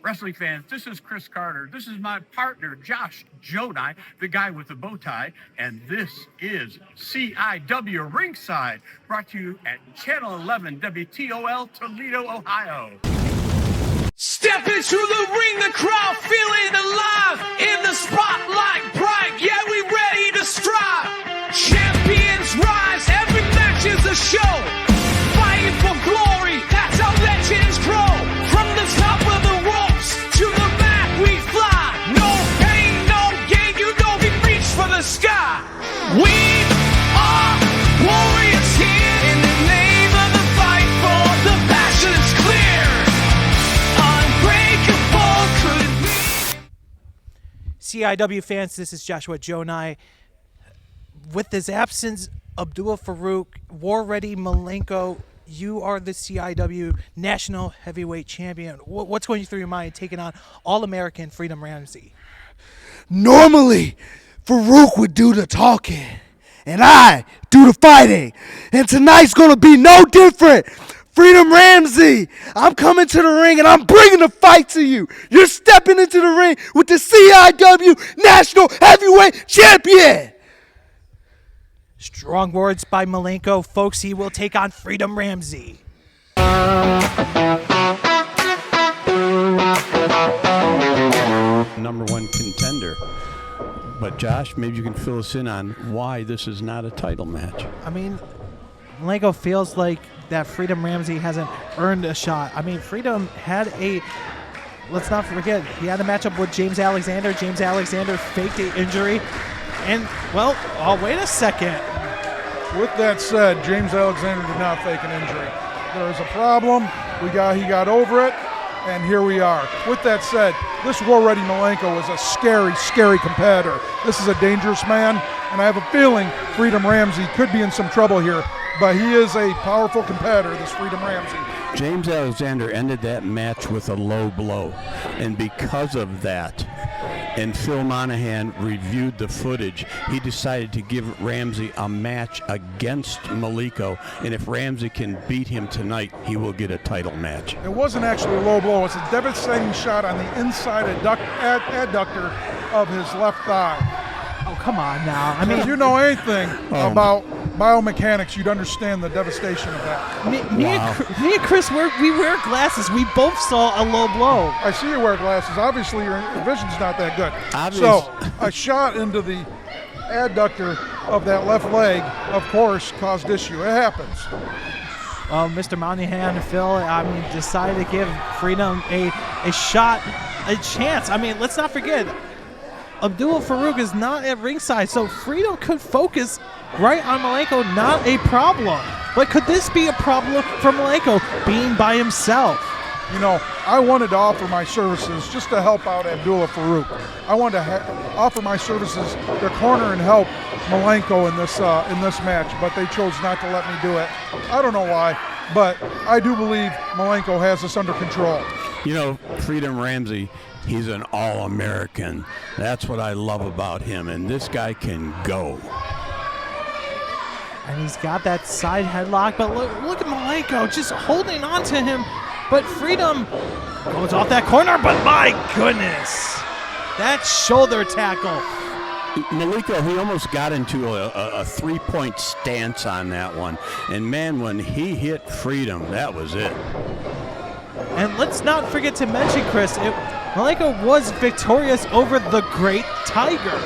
Wrestling fans, this is Chris Carter. This is my partner, Josh Jonai, the guy with the bow tie. And this is CIW Ringside, brought to you at Channel 11 WTOL, Toledo, Ohio. Step into the ring, the crowd feeling alive. In the spotlight bright, yeah, we ready to strive. Champions rise, every match is a show. Fighting for glory, that's how legends grow. From the top of the ropes to the back we fly. No pain, no gain, you know we reach for the sky. We are warriors here in the name of the fight for the passion is clear. Unbreakable could we. CIW fans, this is Joshua Jonai. With this absence, Abdullah Farouk, War Ready Maleko, you are the CIW National Heavyweight Champion. What's going through your mind taking on All-American Freedom Ramsey? Normally, Farouk would do the talking, and I do the fighting. And tonight's going to be no different. Freedom Ramsey, I'm coming to the ring, and I'm bringing the fight to you. You're stepping into the ring with the CIW National Heavyweight Champion. Strong words by Maleko. Folks, he will take on Freedom Ramsey. Number one contender. But Josh, maybe you can fill us in on why this is not a title match. I mean, Maleko feels like that Freedom Ramsey hasn't earned a shot. I mean, Freedom had let's not forget, he had a matchup with James Alexander. James Alexander faked an injury. And, well, oh, wait a second. With that said, James Alexander did not fake an injury. There was a problem. He got over it, and here we are. With that said, this War Ready Maleko is a scary, scary competitor. This is a dangerous man, and I have a feeling Freedom Ramsey could be in some trouble here. But he is a powerful competitor, this Freedom Ramsey. James Alexander ended that match with a low blow, and because of that, and Phil Monahan reviewed the footage, he decided to give Ramsey a match against Maleko, and if Ramsey can beat him tonight, he will get a title match. It wasn't actually a low blow. It's a devastating shot on the inside adductor of his left thigh. Oh, come on now. I mean, if you know anything about biomechanics, you'd understand the devastation of that. Me and Chris, we wear glasses. We both saw a low blow. I see you wear glasses. Obviously, your vision's not that good. So a shot into the adductor of that left leg, of course, caused issue. It happens. Mr. Monahan and Phil, decided to give Freedom a shot, a chance. I mean, let's not forget, Abdullah Farouk is not at ringside, so Freedom could focus right on Maleko, not a problem. But could this be a problem for Maleko being by himself? You know, I wanted to offer my services just to help out Abdullah Farouk. I wanted to offer my services to corner and help Maleko in this match, but they chose not to let me do it. I don't know why, but I do believe Maleko has this under control. You know, Freedom Ramsey, he's an All-American. That's what I love about him, and this guy can go. And he's got that side headlock, but look at Maleko just holding on to him. But Freedom goes off that corner, but my goodness, that shoulder tackle. Maleko, he almost got into a three-point stance on that one. And, man, when he hit Freedom, that was it. And let's not forget to mention, Chris, Maleko was victorious over the Great Tiger.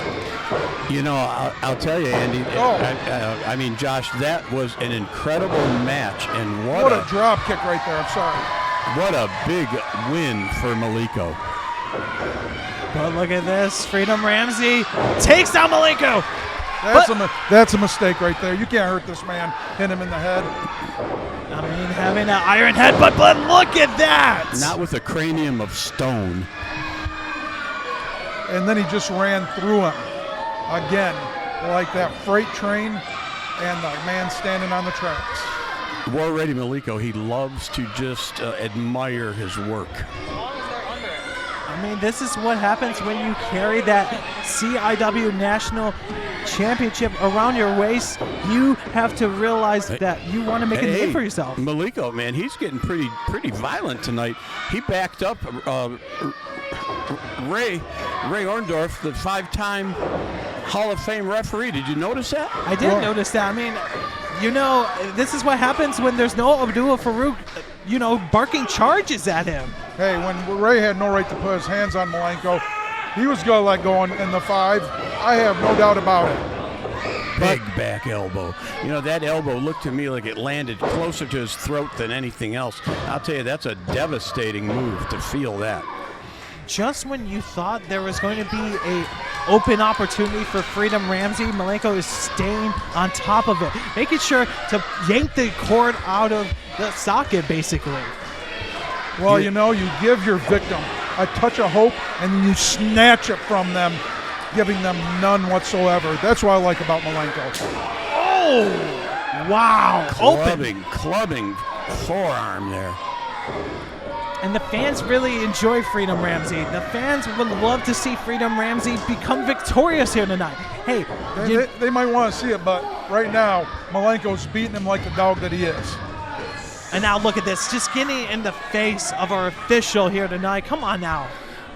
You know, I'll tell you, Andy, I mean, Josh, that was an incredible match. And what a drop kick right there, I'm sorry. What a big win for Maleko. But look at this. Freedom Ramsey takes down Maleko. That's a mistake right there. You can't hurt this man. Hit him in the head. I mean, having an iron head, but look at that. Not with a cranium of stone. And then he just ran through him again, like that freight train and the man standing on the tracks. War Ready Maleko, he loves to just admire his work. I mean, this is what happens when you carry that CIW National Championship around your waist. You have to realize that you want to make a name for yourself. Maleko, man, he's getting pretty violent tonight. He backed up Ray Orndorff, the 5-time Hall of Fame referee. Did you notice that? I did notice that. I mean, this is what happens when there's no Abdul Farouk, barking charges at him. Hey, when Ray had no right to put his hands on Maleko, he was going to let go in the 5. I have no doubt about it. Big back elbow. That elbow looked to me like it landed closer to his throat than anything else. I'll tell you, that's a devastating move to feel that. Just when you thought there was going to be a open opportunity for Freedom Ramsey, Maleko is staying on top of it, making sure to yank the cord out of the socket, basically. Well, you give your victim a touch of hope, and then you snatch it from them, giving them none whatsoever. That's what I like about Maleko. Oh, wow. Clubbing forearm there. And the fans really enjoy Freedom Ramsey. The fans would love to see Freedom Ramsey become victorious here tonight. Hey, they might want to see it, but right now, Malenko's beating him like the dog that he is. And now look at this, just getting in the face of our official here tonight. Come on now.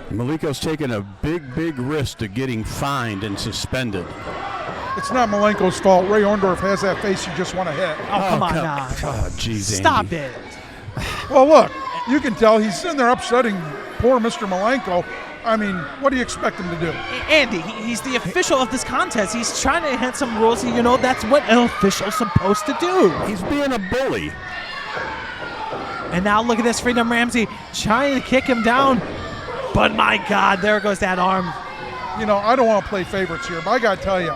Maleko's taking a big risk to getting fined and suspended. It's not Malenko's fault. Ray Orndorff has that face you just want to hit. Oh, come on now. Oh, geez, Stop Andy. it. Well, look, you can tell he's sitting there upsetting poor Mr. Maleko. I mean, what do you expect him to do? Andy, he's the official of this contest. He's trying to hit some rules. That's what an official's supposed to do. He's being a bully. And now look at this, Freedom Ramsey trying to kick him down. But my God, there goes that arm. I don't want to play favorites here, but I got to tell you,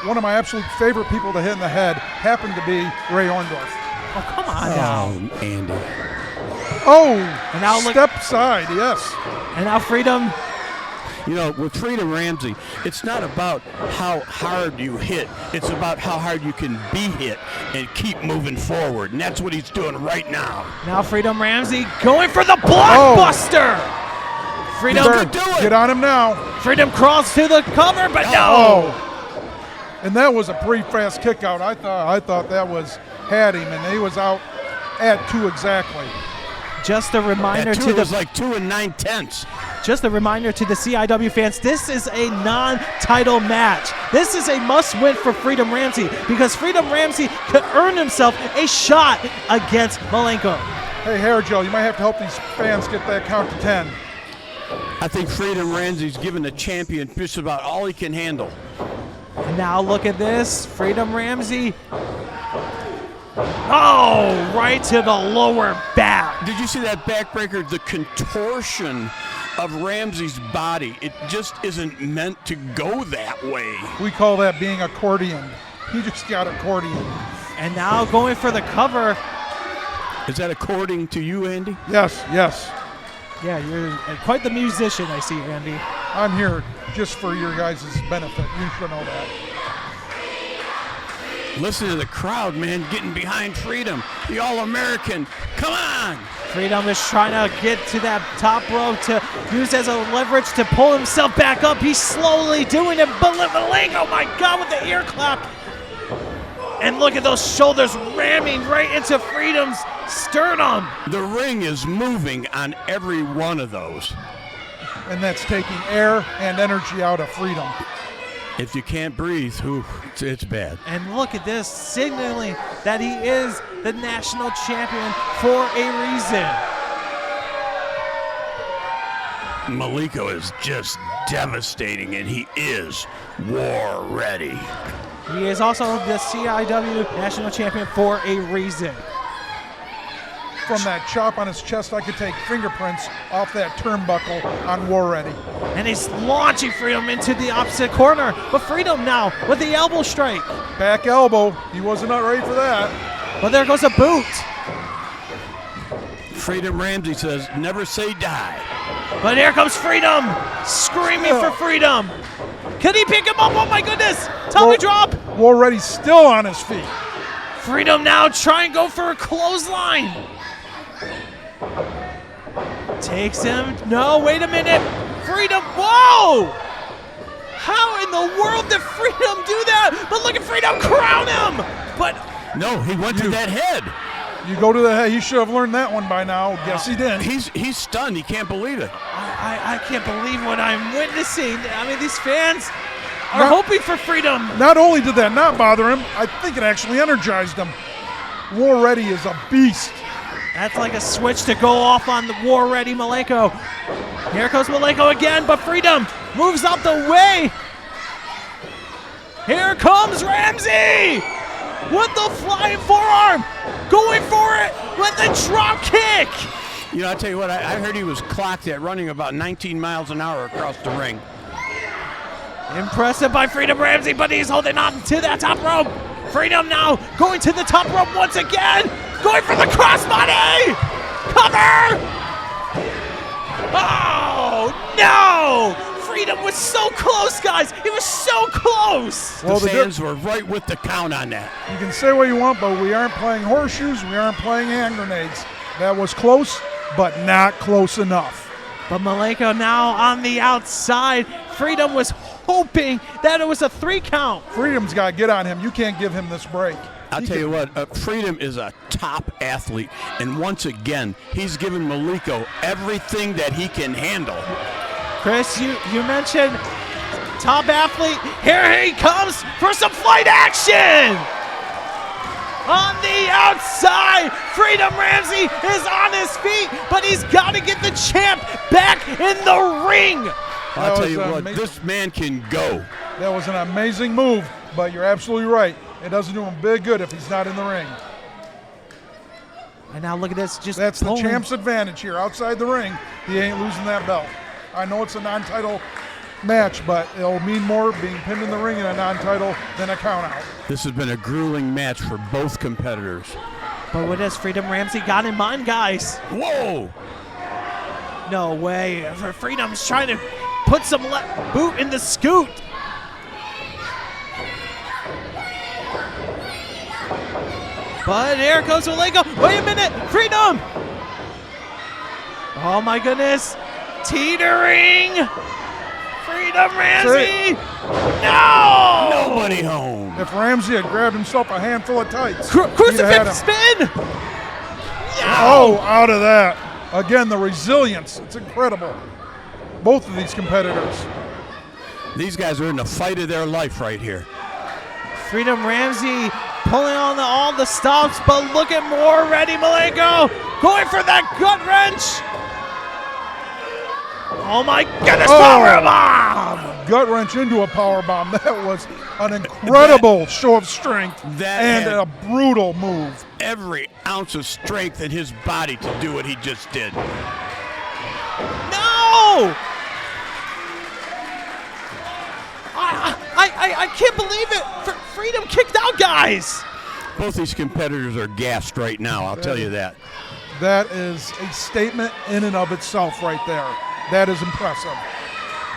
one of my absolute favorite people to hit in the head happened to be Ray Orndorff. Oh, come on now. Oh, Andy. Oh, and now step side, yes. And now Freedom. With Freedom Ramsey, it's not about how hard you hit. It's about how hard you can be hit and keep moving forward. And that's what he's doing right now. Now Freedom Ramsey going for the blockbuster. Oh. Freedom, get on him now. Freedom crawls to the cover, but no. Oh. And that was a pretty fast kick out. I thought that had him, and he was out at 2 exactly. Just a reminder to was like 2 9/10. Just a reminder to the CIW fans, this is a non-title match. This is a must-win for Freedom Ramsey because Freedom Ramsey could earn himself a shot against Maleko. Hey, Hair Joe, you might have to help these fans get that count to 10. I think Freedom Ramsey's given the champion just about all he can handle. And now look at this, Freedom Ramsey. Oh, right to the lower back. Did you see that backbreaker? The contortion of Ramsey's body, it just isn't meant to go that way. We call that being accordion. He just got accordion. And now going for the cover. Is that according to you, Andy? Yes. Yeah, you're quite the musician, I see, Andy. I'm here just for your guys' benefit. You should know that. Listen to the crowd, man, getting behind Freedom. The All-American. Come on! Freedom is trying to get to that top rope to use as a leverage to pull himself back up. He's slowly doing it. Maleko, oh my God, with the ear clap. And look at those shoulders ramming right into Freedom's sternum. The ring is moving on every one of those. And that's taking air and energy out of Freedom. If you can't breathe, it's bad. And look at this, signaling that he is the national champion for a reason. Maleko is just devastating, and he is war ready. He is also the CIW national champion for a reason. From that chop on his chest, I could take fingerprints off that turnbuckle on War Ready. And he's launching Freedom into the opposite corner. But Freedom now with the elbow strike. Back elbow. He wasn't not ready for that. But there goes a boot. Freedom Ramsey says, never say die. But here comes Freedom, screaming for freedom. Can he pick him up? Oh my goodness. Tommy drop. War Ready's still on his feet. Freedom now trying to go for a clothesline. Takes him. No, wait a minute. Freedom, whoa! How in the world did Freedom do that? But look at Freedom crown him! But no, he went to that head. You go to the head. He should have learned that one by now. Yes, he did. He's stunned. He can't believe it. I can't believe what I'm witnessing. I mean, these fans are hoping for Freedom. Not only did that not bother him, I think it actually energized him. War Ready is a beast. That's like a switch to go off on the War Ready Maleko. Here goes Maleko again, but Freedom moves out the way. Here comes Ramsey with the flying forearm, going for it with the drop kick. You know, I tell you what, I heard he was clocked at running about 19 miles an hour across the ring. Impressive by Freedom Ramsey, but he's holding on to that top rope. Freedom now going to the top rope once again, going for the crossbody. Cover! Oh, no! Freedom was so close, guys. He was so close. Well, the fans were right with the count on that. You can say what you want, but we aren't playing horseshoes. We aren't playing hand grenades. That was close, but not close enough. But Maleko now on the outside. Freedom was hoping that it was a 3 count. Freedom's got to get on him. You can't give him this break. I'll tell you what, Freedom is a top athlete, and once again, he's given Maleko everything that he can handle. Chris, you mentioned top athlete. Here he comes for some flight action. On the outside, Freedom Ramsey is on his feet, but he's got to get the champ back in the ring. I'll tell you what, this man can go. That was an amazing move, but you're absolutely right. It doesn't do him big good if he's not in the ring. And now look at this. That's the champ's advantage here. Outside the ring, he ain't losing that belt. I know it's a non-title match, but it'll mean more being pinned in the ring in a non-title than a count-out. This has been a grueling match for both competitors. But what has Freedom Ramsey got in mind, guys? Whoa! No way. Freedom's trying to put some boot in the scoot. But here goes Maleko. Wait a minute. Freedom. Oh, my goodness. Teetering. Freedom Ramsey. No. Nobody home. If Ramsey had grabbed himself a handful of tights. Crucifix spin. No. Oh, out of that. Again, the resilience. It's incredible. Both of these competitors. These guys are in the fight of their life right here. Freedom Ramsey pulling on all the stops, but look at more ready Maleko going for that gut wrench. Oh my goodness, power bomb! Gut wrench into a power bomb. That was an incredible show of strength and a brutal move. Every ounce of strength in his body to do what he just did. No! I can't believe it. Freedom kicked out, guys. Both these competitors are gassed right now, I'll tell you that. That is a statement in and of itself right there. That is impressive.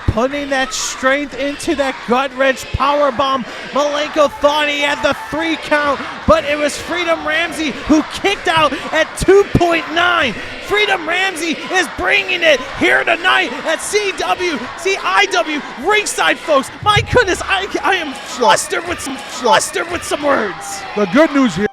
Putting that strength into that gut wrench power bomb. Maleko thought he had the 3 count, but it was Freedom Ramsey who kicked out at 2.9. Freedom Ramsey is bringing it here tonight at CIW Ringside, folks. My goodness, I am flustered with some words. The good news here.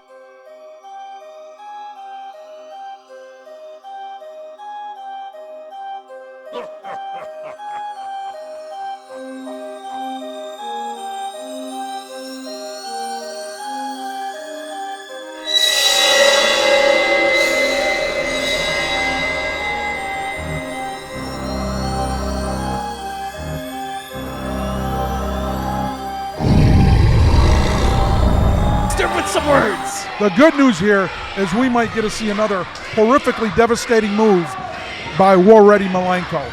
The good news here is we might get to see another horrifically devastating move by War Ready Maleko.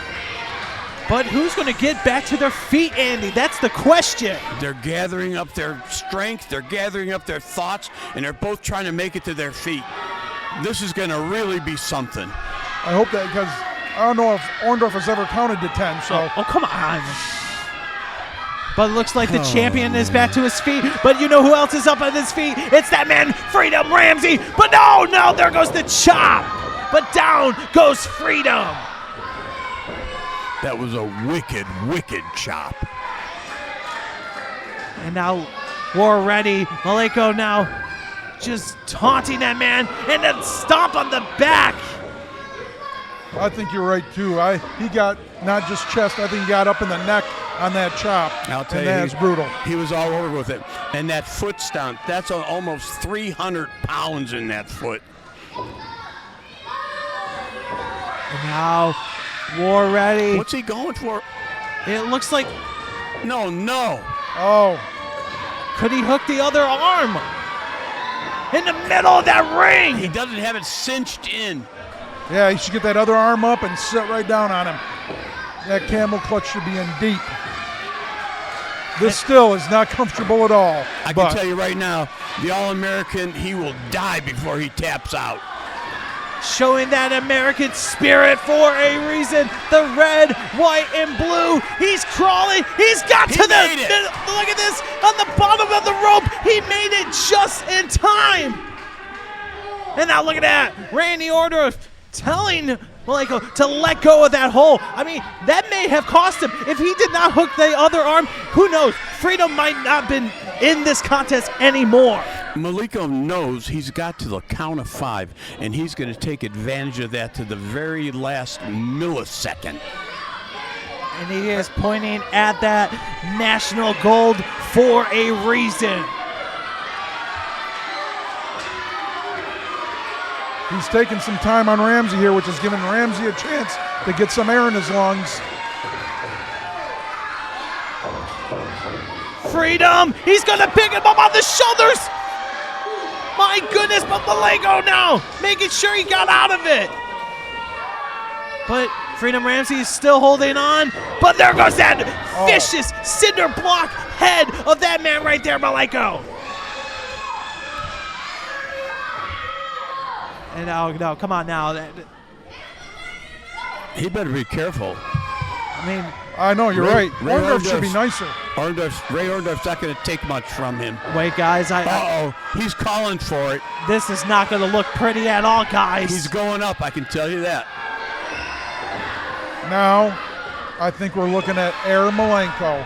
But who's going to get back to their feet, Andy? That's the question. They're gathering up their strength, they're gathering up their thoughts, and they're both trying to make it to their feet. This is going to really be something. I hope that, because I don't know if Orndorff has ever counted to 10. So. Oh, come on. But it looks like the champion is back to his feet. But you know who else is up on his feet? It's that man, Freedom Ramsey. But no, there goes the chop. But down goes Freedom. That was a wicked, wicked chop. And now War Ready. Maleko now just taunting that man and then stomp on the back. I think you're right, too. He got not just chest, I think he got up in the neck on that chop. I'll tell you, that's brutal. He was all over with it. And that foot stomp, that's almost 300 pounds in that foot. And now War Ready. What's he going for? It looks like, No. Oh, could he hook the other arm? In the middle of that ring. He doesn't have it cinched in. yeah, he should get that other arm up and sit right down on him. That camel clutch should be in deep. This still is not comfortable at all. I can tell you right now, the All-American, he will die before he taps out. Showing that American spirit for a reason. The red, white, and blue. He's crawling. He's got He to the made it. middle. Look at this on the bottom of the rope. He made it just in time. And now look at that. Randy Orton telling Maleko to let go of that hole. I mean, that may have cost him. If he did not hook the other arm, who knows? Freedom might not have been in this contest anymore. Maleko knows he's got to the count of 5, and he's going to take advantage of that to the very last millisecond. And he is pointing at that national gold for a reason. He's taking some time on Ramsey here, which is giving Ramsey a chance to get some air in his lungs. Freedom! He's gonna pick him up on the shoulders! My goodness, but Maleko now making sure he got out of it. But Freedom Ramsey is still holding on. But there goes that vicious cinder block head of that man right there, Maleko. And now, no, come on now. He better be careful. I mean, I know, you're right. Ray Orndorff should be Orndorff's- nicer. Ray Orndorff's not going to take much from him. wait, guys. Uh-oh, he's calling for it. This is not going to look pretty at all, guys. He's going up, I can tell you that. Now, I think we're looking at Air Maleko.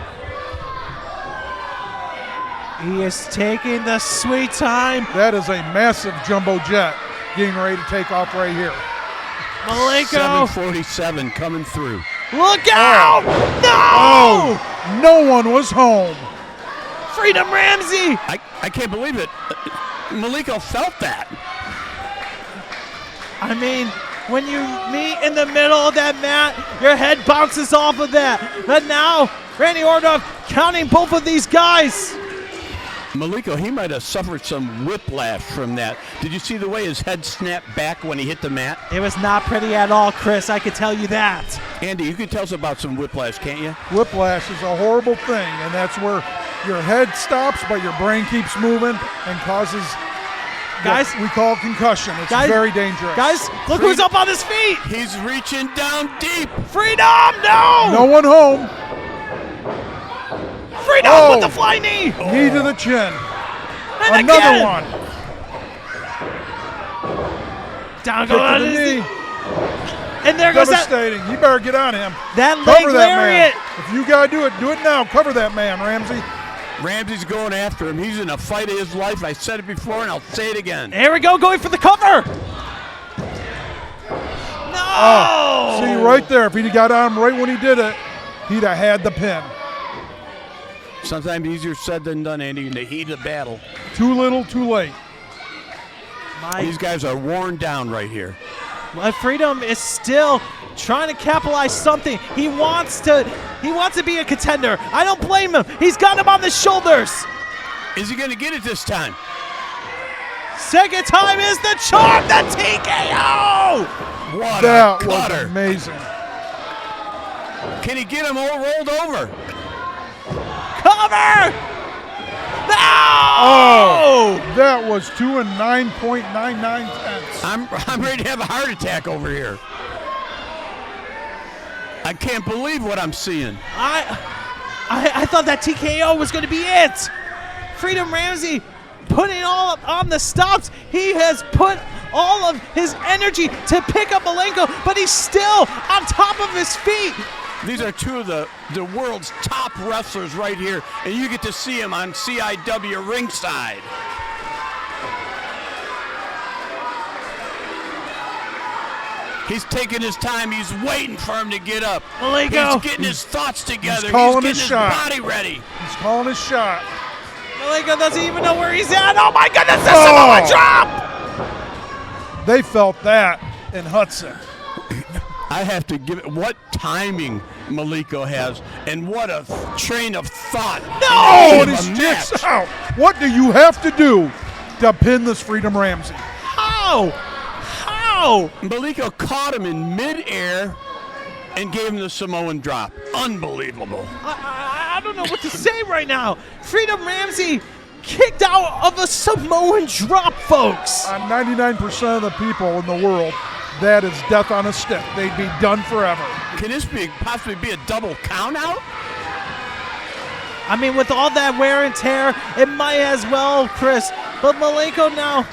He is taking the sweet time. That is a massive jumbo jet getting ready to take off right here. Maleko, 747 coming through. look out! No! Oh, no one was home. Freedom Ramsey! I can't believe it. Maleko felt that. I mean, when you meet in the middle of that mat, your head bounces off of that. But now, Randy Orndorff counting both of these guys. Maleko, he might have suffered some whiplash from that. Did you see the way his head snapped back when he hit the mat? It was not pretty at all, Chris. I can tell you that. Andy, you can tell us about some whiplash, can't you? Whiplash is a horrible thing, and that's where your head stops, but your brain keeps moving and causes Guys, what we call concussion. It's guys, very dangerous. Guys, look who's up on his feet. He's reaching down deep. Freedom, no! No one home. Freedom Oh. with the fly knee. Knee to the chin. And Another again. one. Down Kick goes to on the his knee. knee. And there goes that, Devastating. You better get on him. that leg Cover that lariat. man. If you gotta do it now. Cover that man, Ramsey. Ramsey's going after him. He's in a fight of his life. I said it before, and I'll say it again. There we go, going for the cover. No! See, right there, if he'd got on him right when he did it, he'd have had the pin. Sometimes easier said than done, Andy, in the heat of battle. Too little, too late. These guys are worn down right here. Freedom is still trying to capitalize something. He wants to be a contender. I don't blame him. He's got him on the shoulders. Is he going to get it this time? Second time is the charm, the TKO. What That a was cutter. amazing. Can he get him all rolled over? Cover. No! Oh, that was 2 and 9.99 tenths. I'm ready to have a heart attack over here. I can't believe what I'm seeing. I thought that TKO was going to be it. Freedom Ramsey putting all on the stops. He has put all of his energy to pick up Maleko, but he's still on top of his feet. These are two of the world's top wrestlers right here, and you get to see them on CIW Ringside. He's taking his time. He's waiting for him to get up. Maleko. He's getting his thoughts together. He's calling getting his shot. Body ready. He's calling his shot. Maleko doesn't even know where he's at. Oh my goodness, the Samoa drop! They felt that in Hudson. I have to give it what timing Maleko has, and what a train of thought. Oh, and in his a kicks match. out. What do you have to do to pin this Freedom Ramsey? How? How? Maleko caught him in midair and gave him the Samoan drop. Unbelievable. I don't know what to say right now. Freedom Ramsey kicked out of a Samoan drop, folks. 99% of the people in the world, that is death on a stick. They'd be done forever. Can this possibly be a double count out? I mean, with all that wear and tear, it might as well, Chris. But Maleko now,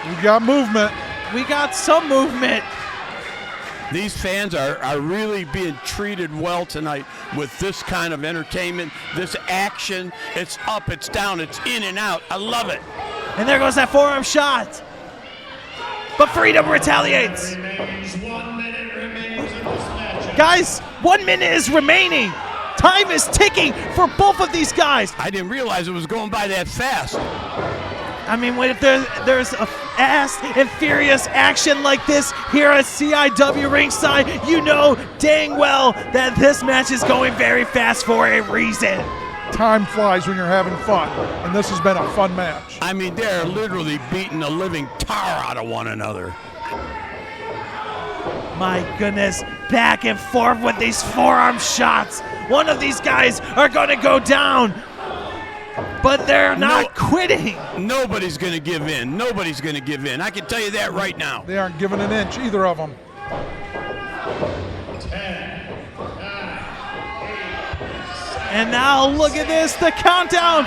We got movement. we got some movement. These fans are really being treated well tonight with this kind of entertainment, this action. It's up, it's down, it's in and out. I love it. And there goes that forearm shot. But Freedom retaliates. Guys, 1 minute is remaining. Time is ticking for both of these guys. I didn't realize it was going by that fast. I mean, if there's a fast and furious action like this here at CIW Ringside, you know dang well that this match is going very fast for a reason. Time flies when you're having fun, and this has been a fun match. I mean, they're literally beating the living tar out of one another. My goodness, back and forth with these forearm shots. One of these guys are going to go down, but they're not quitting. Nobody's going to give in. Nobody's going to give in. I can tell you that right now. They aren't giving an inch, either of them. And now look at this, the countdown.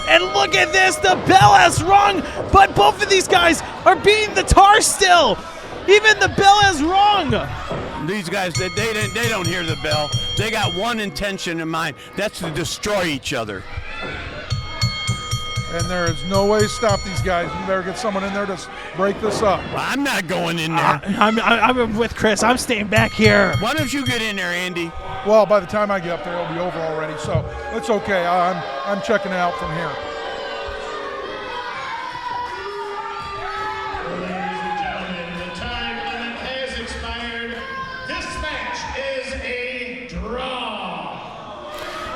And look at this, the bell has rung, but both of these guys are beating the tar still. Even the bell has rung. These guys, they don't hear the bell. They got one intention in mind. That's to destroy each other. And there is no way to stop these guys. You better get someone in there to break this up. I'm not going in there. I'm with Chris. I'm staying back here. Why don't you get in there, Andy? Well, by the time I get up there, it'll be over already, so it's okay. I'm checking it out from here. Ladies and gentlemen, the time limit has expired. This match is a draw.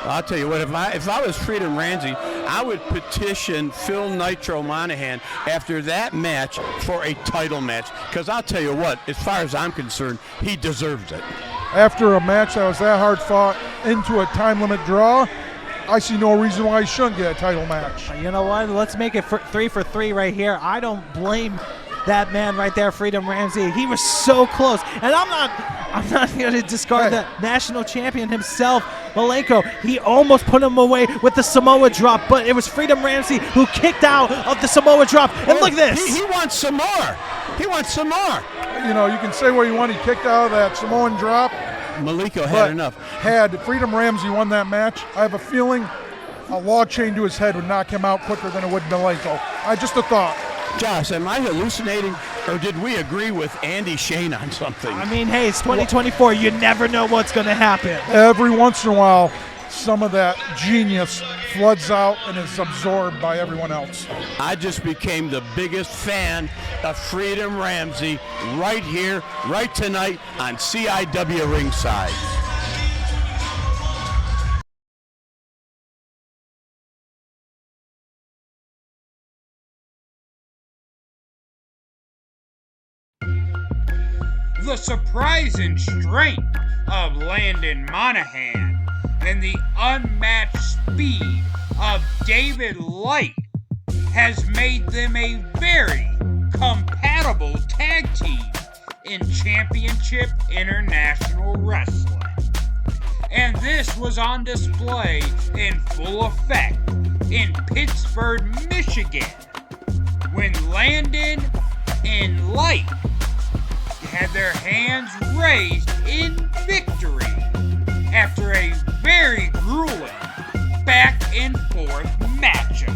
I'll tell you what, if I was Freedom Ramsey, I would petition Phil Nitro Monahan after that match for a title match. Because I'll tell you what, as far as I'm concerned, he deserves it. After a match that was that hard fought into a time limit draw, I see no reason why he shouldn't get a title match. You know what? Let's make it 3 for 3 right here. I don't blame that man right there, Freedom Ramsey. He was so close. And I'm not going to discard the national champion himself, Maleko. He almost put him away with the Samoa drop, but it was Freedom Ramsey who kicked out of the Samoa drop. And look at this. He wants some more. He wants some more. You know, you can say what you want. He kicked out of that Samoan drop. Maleko had enough. Had Freedom Ramsey won that match, I have a feeling a log chain to his head would knock him out quicker than it would Maleko. Just a thought. Josh, am I hallucinating, or did we agree with Andy Shane on something? I mean, hey, it's 2024. You never know what's going to happen. Every once in a while, some of that genius floods out and is absorbed by everyone else. I just became the biggest fan of Freedom Ramsey right here, right tonight on CIW Ringside. The surprising strength of Landon Monahan and the unmatched speed of David Light has made them a very compatible tag team in Championship International Wrestling. And this was on display in full effect in Pittsburgh, Michigan, when Landon and raised in victory after a very grueling back and forth matchup.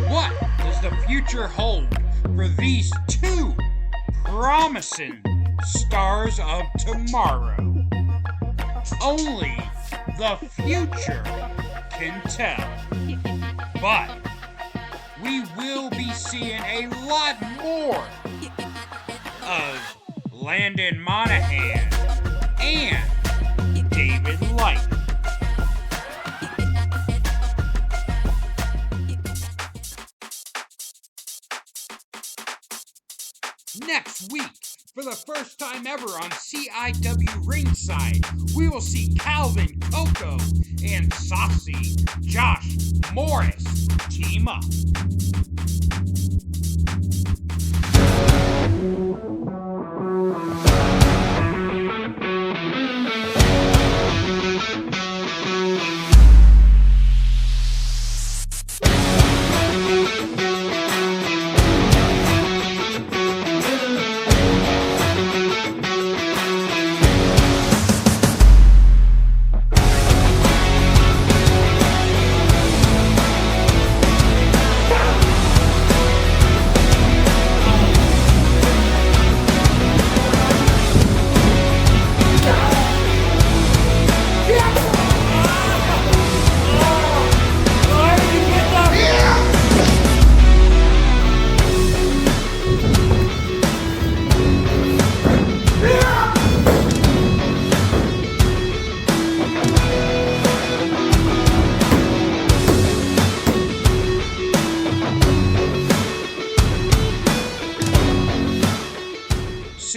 What does the future hold for these two promising stars of tomorrow? Only the future can tell. But we will be seeing a lot more of Landon Monahan and David Light. Next week, for the first time ever on CIW Ringside, we will see Calvin Coco and Saucy Josh Morris team up.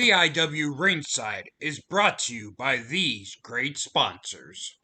CIW Ringside is brought to you by these great sponsors.